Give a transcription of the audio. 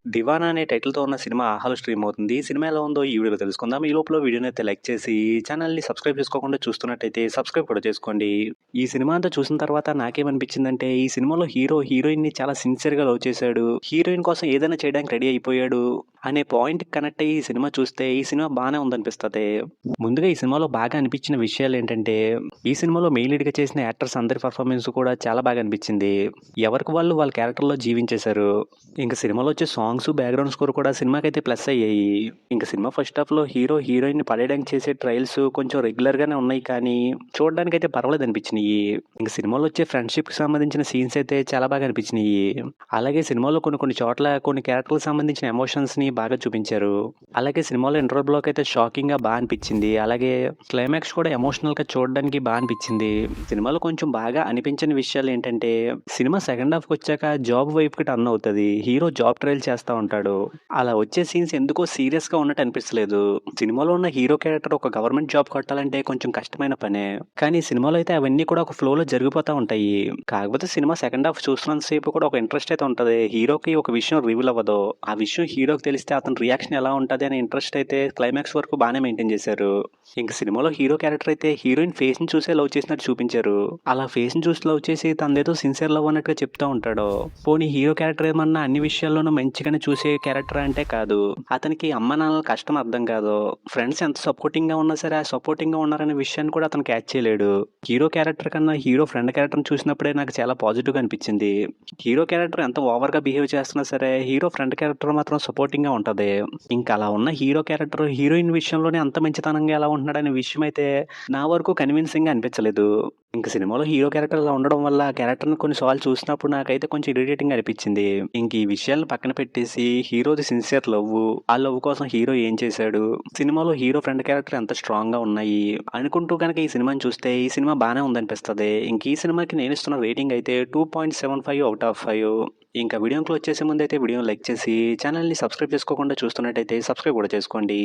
'దివానా' అనే టైటిల్‌తో ఉన్న సినిమా 'ఆహాలో' స్ట్రీమ్ అవుతుంది. ఈ సినిమా ఎలా ఉందో ఈ వీడియోలో తెలుసుకుందాం. ఈ లోపల వీడియోనైతే లైక్ చేసి ఛానల్‌ని సబ్స్క్రైబ్ చేసుకోకుండా చూస్తున్నట్టయితే సబ్స్క్రైబ్ కూడా చేసుకోండి. ఈ సినిమా అంతా చూసిన తర్వాత నాకేమనిపించిందంటే ఈ సినిమాలో హీరోయిన్‌ని చాలా సిన్సియర్‌గా లవ్ చేశాడు. హీరోయిన్ కోసం ఏదైనా చేయడానికి రెడీ అయిపోయాడు అనే పాయింట్‌కి కనెక్ట్ అయ్యి ఈ సినిమా చూస్తే ఈ సినిమా బానే ఉందనిపిస్తది. ముందుగా ఈ సినిమాలో బాగా అనిపించిన విషయాలేంటంటే ఈ సినిమాలో మెయిన్ లీడ్‌గా చేసిన యాక్టర్స్ అందరి పెర్ఫార్మెన్స్ కూడా చాలా బాగా అనిపించింది. ఎవరికి వాళ్ళు వాళ్ళ క్యారెక్టర్‌లో జీవించేశారు. ఇంక సినిమాలో వచ్చే సాంగ్స్, బ్యాక్‌గ్రౌండ్ స్కోర్ కూడా సినిమాకైతే ప్లస్ అయ్యాయి. ఇంక సినిమా ఫస్ట్ హాఫ్‌లో హీరోయిన్‌ని పడేయడానికి చేసే ట్రయల్స్ కొంచెం రెగ్యులర్‌గానే ఉన్నాయి కానీ, చూడడానికైతే పర్వాలేదనిపించినియి. ఇంక సినిమాలో వచ్చే ఫ్రెండ్‌షిప్‌కి సంబంధించిన సీన్స్ అయితే చాలా బాగా అనిపించినియి. అలాగే సినిమాలో కొన్ని చోట్ల కొన్ని క్యారెక్టర్‌లకు సంబంధించిన ఎమోషన్స్‌ని బాగా చూపించారు. అలాగే సినిమాలో ఇంటర్వల్ బ్లాక్ అయితే షాకింగ్‌గా అనిపించింది. అలాగే క్లైమాక్స్ కూడా ఎమోషనల్‌గా చూడడానికి అనిపించింది. సినిమాలో కొంచెం బాగా అనిపించని విషయాలేంటంటే, సినిమా సెకండ్ హాఫ్‌కొచ్చాక జాబ్ వైపుకి టర్న్ అవుతది. హీరో జాబ్ ట్రయల్ చేస్తా ఉంటాడు. అలా వచ్చే సీన్స్ ఎందుకో సీరియస్‌గా ఉన్నట్టు అనిపించలేదు. సినిమాలో ఉన్న హీరో క్యారెక్టర్ ఒక గవర్నమెంట్ జాబ్ కొట్టాలంటే కొంచెం కష్టమైన పనే. కానీ సినిమాలో అయితే అవన్నీ కూడా ఒక ఫ్లోలో జరిగిపోతా ఉంటాయి. కాకపోతే సినిమా సెకండ్ హాఫ్ చూస్తున్నంత సేపు కూడా ఒక ఇంట్రెస్ట్ అయితే ఉంటది. హీరోకి ఒక విషయం రివీల్ అవ్వదు. ఆ విషయం హీరోకి తెలిస్తే అతని రియాక్షన్ ఎలా ఉంటది అనే ఇంట్రెస్ట్ అయితే క్లైమాక్స్ వరకు బానే మెయింటైన్ చేశారు. ఇంక సినిమాలో హీరో క్యారెక్టర్ అయితే హీరోయిన్ ఫేస్‌ని చూసే లవ్ చేసినట్టు చూపించారు. అలా ఫేస్‌ని చూసి లవ్ చేసి తనదేదో సిన్సియర్ లవ్ అన్నట్టుగా చెప్తా ఉంటాడు. పోనీ హీరో క్యారెక్టర్ ఏమన్నా అన్ని విషయాల్లోనూ మంచిగానే చూసే క్యారెక్టర్ అంటే కాదు. అతనికి అమ్మ నాన్నల కష్టం అర్థం కాదు. ఫ్రెండ్స్ ఎంత సపోర్టింగ్‌గా ఉన్నా సరే, ఆ సపోర్టింగ్‌గా ఉన్నారనే విషయాన్ని కూడా అతను క్యాచ్ చేయలేడు. హీరో క్యారెక్టర్ కన్నా హీరో ఫ్రెండ్ క్యారెక్టర్‌ని చూసినప్పుడే నాకు చాలా పాజిటివ్‌గా అనిపించింది. హీరో క్యారెక్టర్ ఎంత ఓవర్‌గా బిహేవ్ చేస్తున్నా సరే, హీరో ఫ్రెండ్ క్యారెక్టర్ మాత్రం సపోర్టింగ్‌గా ఉంటది. ఇంకా అలా ఉన్న హీరో క్యారెక్టర్ హీరోయిన్ విషయంలోనే అంత మంచితనంగా ఎలా ఉంటున్నాడనే విషయం అయితే నా వరకు కన్విన్సింగ్‌గా అనిపించలేదు. ఇంక సినిమాలో హీరో క్యారెక్టర్ ఇలా ఉండడం వల్ల ఆ క్యారెక్టర్‌ని కొన్ని సార్లు చూసినప్పుడు నాకైతే కొంచెం ఇరిటేటింగ్‌గా అనిపించింది. ఇంక ఈ విషయాలను పక్కన పెట్టేసి హీరోది సిన్సియర్ లవ్వు, ఆ లవ్ కోసం హీరో ఏం చేశాడు, సినిమాలో హీరో ఫ్రెండ్ క్యారెక్టర్ ఎంత స్ట్రాంగ్‌గా ఉన్నాయి అనుకుంటూ గనక ఈ సినిమాని చూస్తే ఈ సినిమా బానే ఉందనిపిస్తది. ఇంక ఈ సినిమాకి నేనిస్తున్న రేటింగ్ అయితే 2.75 ఔట్ ఆఫ్ 5. ఇంకా వీడియోని క్లోజ్ చేసే ముందైతే వీడియోని లైక్ చేసి ఛానల్‌ని సబ్స్క్రైబ్ చేసుకోకుండా చూస్తున్నట్టయితే సబ్స్క్రైబ్ కూడా చేసుకోండి.